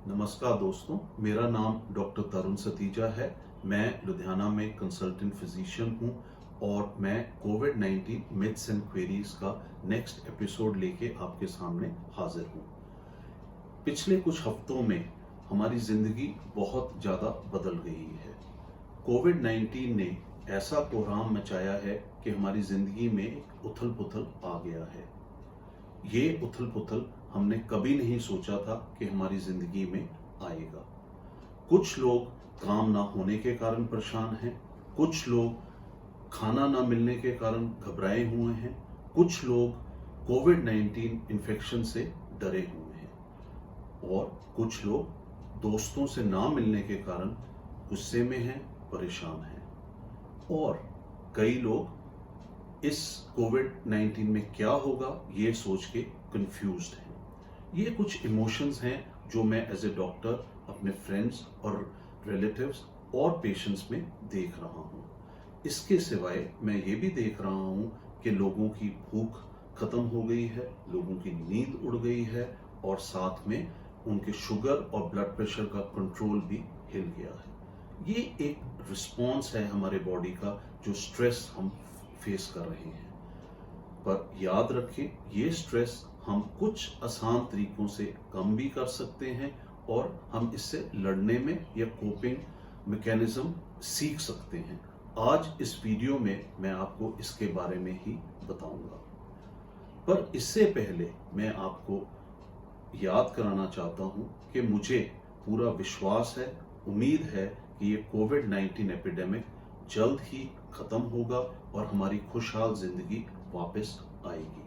नमस्कार दोस्तों, मेरा नाम डॉक्टर तरुण सतीजा है। मैं लुधियाना में कंसल्टेंट फिजिशियन हूं और मैं कोविड-19 मिथ्स एंड क्वेरीज का नेक्स्ट एपिसोड लेके आपके सामने हाजिर हूं। पिछले कुछ हफ्तों में हमारी जिंदगी बहुत ज़्यादा बदल गई है। कोविड-19 ने ऐसा कोहराम मचाया है कि हमारी जिंदगी में एक उथल पुथल आ गया है। ये उथल पुथल हमने कभी नहीं सोचा था कि हमारी जिंदगी में आएगा। कुछ लोग काम ना होने के कारण परेशान हैं, कुछ लोग खाना ना मिलने के कारण घबराए हुए हैं, कुछ लोग कोविड-19 इन्फेक्शन से डरे हुए हैं और कुछ लोग दोस्तों से ना मिलने के कारण गुस्से में हैं, परेशान हैं और कई लोग इस कोविड-19 में क्या होगा ये सोच के कंफ्यूज्ड हैं। ये कुछ इमोशंस हैं जो मैं एज ए डॉक्टर अपने फ्रेंड्स और रिलेटिव्स और पेशेंट्स में देख रहा हूँ। इसके सिवाय मैं ये भी देख रहा हूँ कि लोगों की भूख खत्म हो गई है, लोगों की नींद उड़ गई है और साथ में उनके शुगर और ब्लड प्रेशर का कंट्रोल भी हिल गया है। ये एक रिस्पॉन्स है हमारे बॉडी का जो स्ट्रेस हम फेस कर रहे हैं। पर याद रखें, ये स्ट्रेस हम कुछ आसान तरीकों से कम भी कर सकते हैं और हम इससे लड़ने में या कोपिंग मैकेनिज्म सीख सकते हैं। आज इस वीडियो में मैं आपको इसके बारे में ही बताऊंगा। पर इससे पहले मैं आपको याद कराना चाहता हूं कि मुझे पूरा विश्वास है, उम्मीद है कि ये कोविड-19 एपिडेमिक जल्द ही खत्म होगा और हमारी खुशहाल जिंदगी वापस आएगी।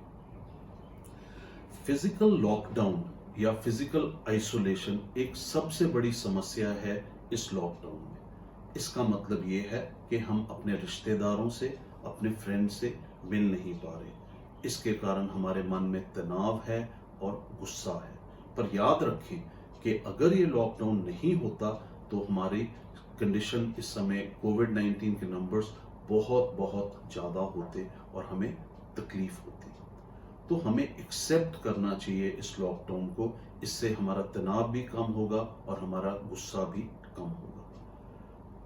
फिजिकल लॉकडाउन या फिजिकल आइसोलेशन एक सबसे बड़ी समस्या है इस लॉकडाउन में। इसका मतलब ये है कि हम अपने रिश्तेदारों से, अपने फ्रेंड से मिल नहीं पा रहे। इसके कारण हमारे मन में तनाव है और गुस्सा है। पर याद रखें कि अगर ये लॉकडाउन नहीं होता तो हमारी कंडीशन इस समय कोविड-19 के नंबर्स बहुत बहुत ज़्यादा होते और हमें तकलीफ होती। तो हमें एक्सेप्ट करना चाहिए इस लॉकडाउन को। इससे हमारा तनाव भी कम होगा और हमारा गुस्सा भी कम होगा।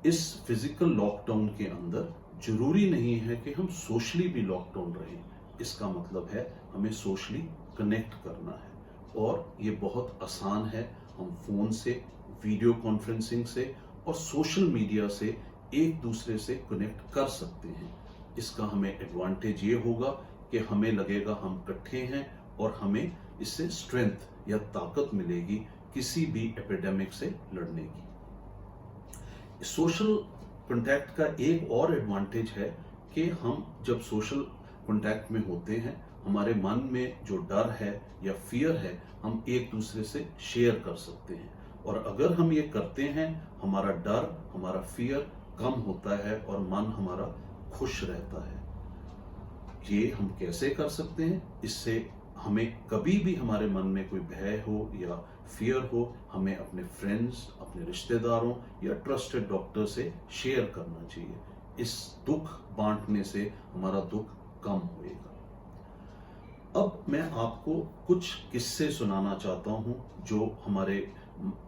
इस फिजिकल लॉकडाउन के अंदर जरूरी नहीं है कि हम सोशली भी लॉकडाउन रहें। इसका मतलब है हमें सोशली कनेक्ट करना है और ये बहुत आसान है। हम फोन से, वीडियो कॉन्फ्रेंसिंग से और सोशल मीडिया से एक दूसरे से कनेक्ट कर सकते हैं। इसका हमें एडवांटेज ये होगा कि हमें लगेगा हम इकट्ठे हैं और हमें इससे स्ट्रेंथ या ताकत मिलेगी किसी भी एपिडेमिक से लड़ने की। सोशल कांटेक्ट का एक और एडवांटेज है कि हम जब सोशल कांटेक्ट में होते हैं, हमारे मन में जो डर है या फियर है, हम एक दूसरे से शेयर कर सकते हैं और अगर हम ये करते हैं, हमारा डर, हमारा फियर कम होता है और मन हमारा खुश रहता है। ये हम कैसे कर सकते हैं? इससे हमें कभी भी हमारे मन में कोई भय हो या फियर हो, हमें अपने फ्रेंड्स, अपने रिश्तेदारों या ट्रस्टेड डॉक्टर से शेयर करना चाहिए। इस दुख बांटने से हमारा दुख कम होएगा। अब मैं आपको कुछ किस्से सुनाना चाहता हूं जो हमारे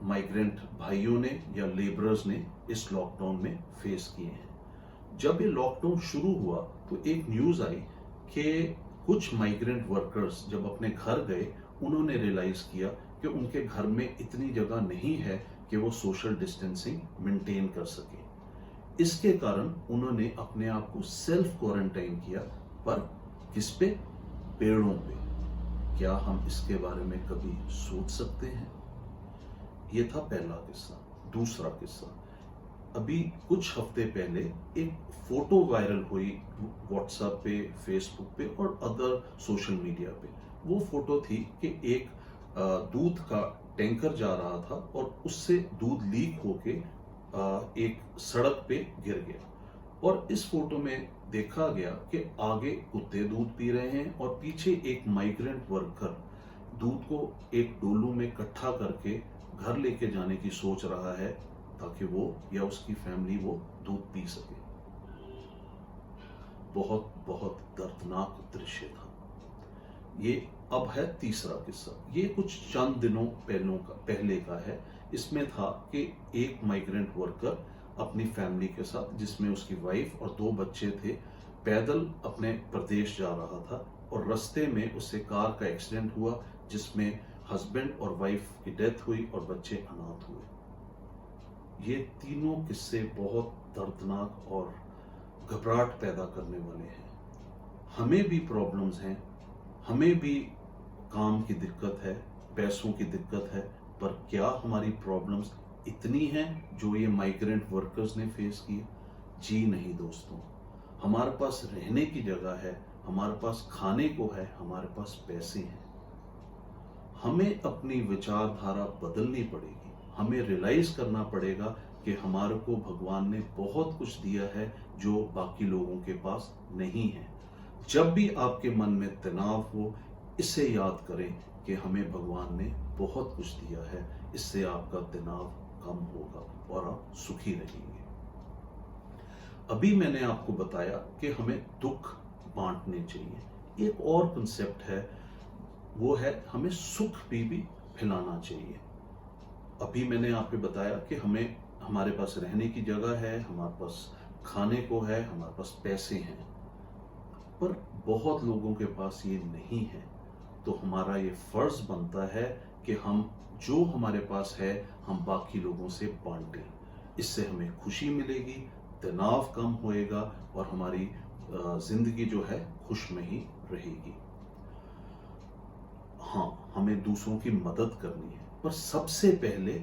माइग्रेंट भाइयों ने या लेबरर्स ने इस लॉकडाउन में फेस किए हैं। जब ये लॉकडाउन शुरू हुआ तो एक न्यूज आई कि कुछ माइग्रेंट वर्कर्स जब अपने घर गए, उन्होंने रियलाइज किया कि उनके घर में इतनी जगह नहीं है कि वो सोशल डिस्टेंसिंग मेंटेन कर सके। इसके कारण उन्होंने अपने आप को सेल्फ क्वारंटाइन किया। पर किस पे? पेड़ों पे। क्या हम इसके बारे में कभी सोच सकते हैं? ये था पहला किस्सा। दूसरा किस्सा, अभी कुछ हफ्ते पहले एक फोटो वायरल हुई व्हाट्सएप पे, फेसबुक पे और अदर सोशल मीडिया पे। वो फोटो थी कि एक दूध का टैंकर जा रहा था और उससे दूध लीक होके एक सड़क पे गिर गया और इस फोटो में देखा गया कि आगे कुत्ते दूध पी रहे हैं और पीछे एक माइग्रेंट वर्कर दूध को एक डोलू में इकट्ठा करके घर लेके जाने की सोच रहा है ताकि वो या उसकी फैमिली वो दूध पी सके। बहुत बहुत दर्दनाक दृश्य था। ये अब है तीसरा किस्सा। ये कुछ चंद दिनों पहले का है। इसमें था कि एक माइग्रेंट वर्कर अपनी फैमिली के साथ, जिसमें उसकी वाइफ और 2 बच्चे थे, पैदल अपने प्रदेश जा रहा था और रास्ते में उससे कार का एक्सीडेंट हुआ, जिसमें हस्बैंड और वाइफ की डेथ हुई और बच्चे अनाथ हुए। ये तीनों किस्से बहुत दर्दनाक और घबराहट पैदा करने वाले हैं। हमें भी प्रॉब्लम्स हैं, हमें भी काम की दिक्कत है, पैसों की दिक्कत है, पर क्या हमारी प्रॉब्लम्स इतनी हैं जो ये माइग्रेंट वर्कर्स ने फेस की? जी नहीं दोस्तों। हमारे पास रहने की जगह है, हमारे पास खाने को है, हमारे पास पैसे हैं। हमें अपनी विचारधारा बदलनी पड़ेगी। हमें रियलाइज करना पड़ेगा कि हमारे को भगवान ने बहुत कुछ दिया है जो बाकी लोगों के पास नहीं है। जब भी आपके मन में तनाव हो, इसे याद करें कि हमें भगवान ने बहुत कुछ दिया है। इससे आपका तनाव कम होगा और आप सुखी रहेंगे। अभी मैंने आपको बताया कि हमें दुख बांटने चाहिए। एक और कंसेप्ट है, वो है हमें सुख भी फैलाना चाहिए। अभी मैंने आपको बताया कि हमारे पास रहने की जगह है, हमारे पास खाने को है, हमारे पास पैसे हैं, पर बहुत लोगों के पास ये नहीं है। तो हमारा ये फर्ज बनता है कि हम जो हमारे पास है हम बाकी लोगों से बांटें। इससे हमें खुशी मिलेगी, तनाव कम होएगा और हमारी जिंदगी जो है खुश में ही रहेगी। हाँ, हमें दूसरों की मदद करनी है, पर सबसे पहले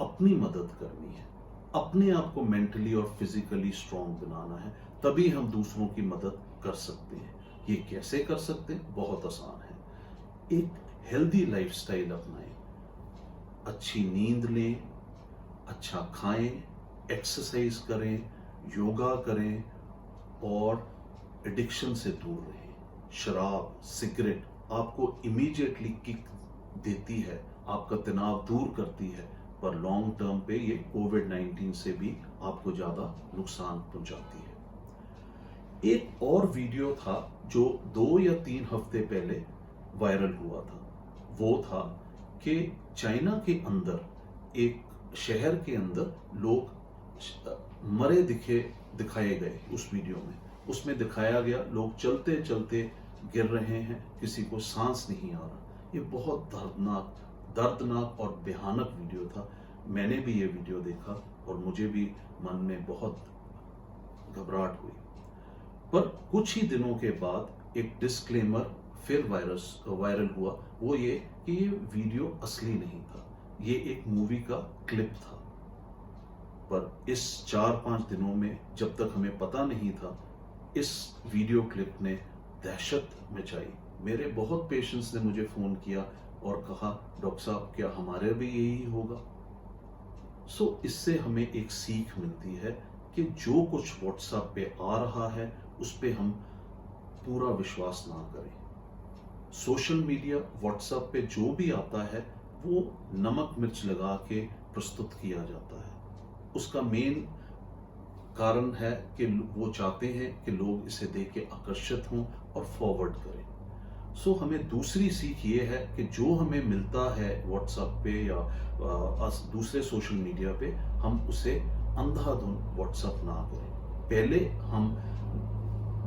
अपनी मदद करनी है। अपने आप को मेंटली और फिजिकली स्ट्रांग बनाना है, तभी हम दूसरों की मदद कर सकते हैं। ये कैसे कर सकते हैं? बहुत आसान है। एक हेल्दी लाइफस्टाइल अपनाएं, अच्छी नींद लें, अच्छा खाएं, एक्सरसाइज करें, योगा करें और एडिक्शन से दूर रहें। शराब, सिगरेट आपको इमीडिएटली किक देती है, आपका तनाव दूर करती है, पर लॉन्ग टर्म पे ये कोविड-19 से भी आपको ज्यादा नुकसान पहुंचाती है। एक और वीडियो था जो 2 या 3 हफ्ते पहले वायरल हुआ था। वो था कि चाइना के अंदर, एक शहर के अंदर लोग मरे दिखाए गए। उस वीडियो में उसमें दिखाया गया लोग चलते चलते गिर रहे हैं, किसी को सांस नहीं आ रहा। ये बहुत दर्दनाक और भयानक वीडियो था। मैंने भी ये वीडियो देखा और मुझे भी मन में बहुत घबराहट हुई। पर कुछ ही दिनों के बाद एक डिस्क्लेमर फिर वायरल हुआ। वो ये कि ये वीडियो असली नहीं था, ये एक मूवी का क्लिप था। पर इस 4-5 दिनों में, जब तक हमें पता नहीं था, इस वीडियो क्लिप ने दहशत मचाई। मेरे बहुत पेशेंट्स ने मुझे फोन किया और कहा, डॉक्टर साहब क्या हमारे भी यही होगा? इससे हमें एक सीख मिलती है कि जो कुछ व्हाट्सएप पे आ रहा है उस पे हम पूरा विश्वास ना करें। सोशल मीडिया, व्हाट्सएप पे जो भी आता है वो नमक मिर्च लगा के प्रस्तुत किया जाता है। उसका मेन कारण है कि वो चाहते हैं कि लोग इसे देख के आकर्षित हों और फॉरवर्ड करें। हमें दूसरी सीख ये है कि जो हमें मिलता है व्हाट्सएप पे या दूसरे सोशल मीडिया पे, हम उसे अंधाधुन व्हाट्सएप ना करें। पहले हम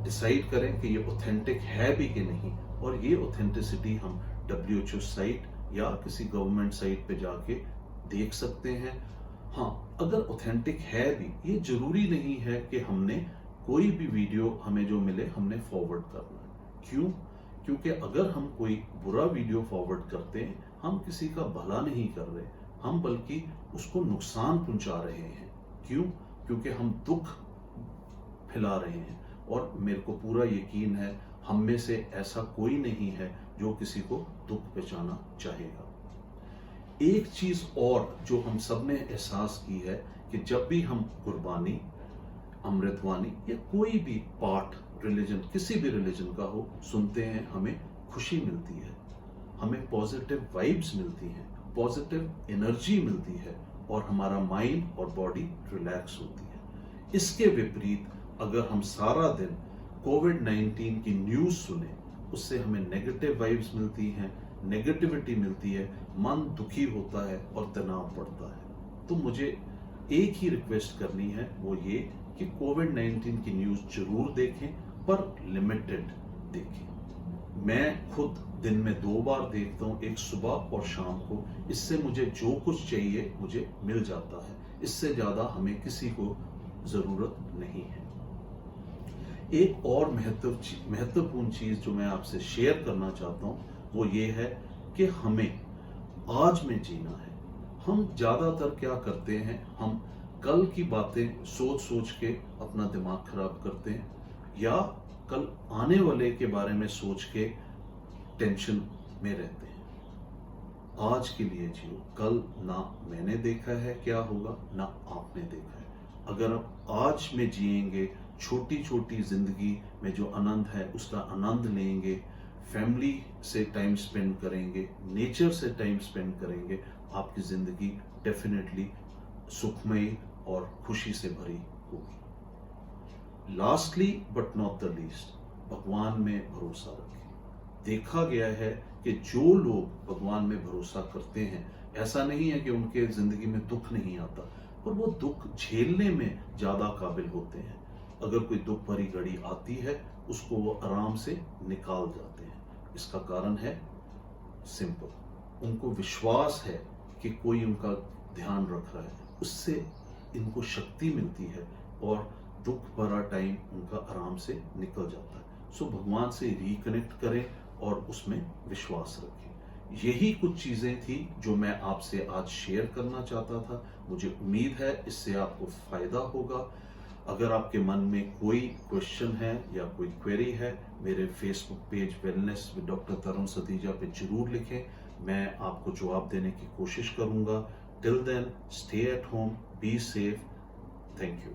डिसाइड करें कि ये ऑथेंटिक है भी कि नहीं, और ये ऑथेंटिसिटी हम WHO साइट या किसी गवर्नमेंट साइट पे जाके देख सकते हैं। हाँ, अगर ऑथेंटिक है भी, ये जरूरी नहीं है कि हमने कोई भी वीडियो हमें जो मिले हमने फॉरवर्ड करना है। क्यों? क्योंकि अगर हम कोई बुरा वीडियो फॉरवर्ड करते हैं, हम किसी का भला नहीं कर रहे, हम बल्कि उसको नुकसान पहुंचा रहे हैं। क्यों? क्योंकि हम दुख फैला रहे हैं। और मेरे को पूरा यकीन है हम में से ऐसा कोई नहीं है जो किसी को दुख पहुंचाना चाहेगा। एक चीज और जो हम सब ने एहसास की है कि जब भी हम कुर्बानी, अमृतवाणी या कोई भी पाठ, रिलीजन, किसी भी रिलीजन का हो, सुनते हैं, हमें खुशी मिलती है, हमें पॉजिटिव वाइब्स मिलती हैं, पॉजिटिव एनर्जी मिलती है और हमारा माइंड और बॉडी रिलैक्स होती है। इसके विपरीत अगर हम सारा दिन कोविड-19 की न्यूज सुने उससे हमें नेगेटिव वाइब्स मिलती हैं, नेगेटिविटी मिलती है, मन दुखी होता है और तनाव बढ़ता है। तो मुझे एक ही रिक्वेस्ट करनी है, वो ये कि कोविड-19 की न्यूज़ जरूर देखें, पर लिमिटेड देखें। मैं खुद दिन में 2 बार देखता हूँ, एक सुबह और शाम को। इससे मुझे जो कुछ चाहिए मुझे मिल जाता है, इससे ज़्यादा हमें किसी को ज़रूरत नहीं है। एक और महत्वपूर्ण चीज़ जो मैं आपसे शेयर करना चाहता हूँ, वो ये है कि हमें आज में जीना है। हम ज़्यादातर क्या करते हैं, हम कल की बातें सोच सोच के अपना दिमाग खराब करते हैं, या कल आने वाले के बारे में सोच के टेंशन में रहते हैं। आज के लिए जियो, कल ना मैंने देखा है क्या होगा, ना आपने देखा है। अगर आप आज में जिएंगे, छोटी छोटी जिंदगी में जो आनंद है उसका आनंद लेंगे, फैमिली से टाइम स्पेंड करेंगे, नेचर से टाइम स्पेंड करेंगे, आपकी जिंदगी डेफिनेटली सुखमयी और खुशी से भरी होगी। Lastly but not the least, भगवान में भरोसा रखें। देखा गया है कि जो लोग भगवान में भरोसा करते हैं, ऐसा नहीं है कि उनके जिंदगी में दुख नहीं आता, पर वो दुख झेलने में ज्यादा काबिल होते हैं। अगर कोई दुख भरी घड़ी आती है, उसको वो आराम से निकाल जाते हैं। इसका कारण है सिंपल, उनको विश्वास है कि कोई उनका ध्यान रख रहा है, उससे इनको शक्ति मिलती है और दुख भरा टाइम उनका आराम से निकल जाता है। सो भगवान से रिकनेक्ट करें और उसमें विश्वास रखें। यही कुछ चीजें थी जो मैं आपसे आज शेयर करना चाहता था। मुझे उम्मीद है इससे आपको फायदा होगा। अगर आपके मन में कोई क्वेश्चन है या कोई क्वेरी है, मेरे Facebook page wellness with doctor Tarun Satija पे जरूर लिखें, मैं आपको जवाब देने की कोशिश करूंगा। Till then, stay at home, be safe, thank you.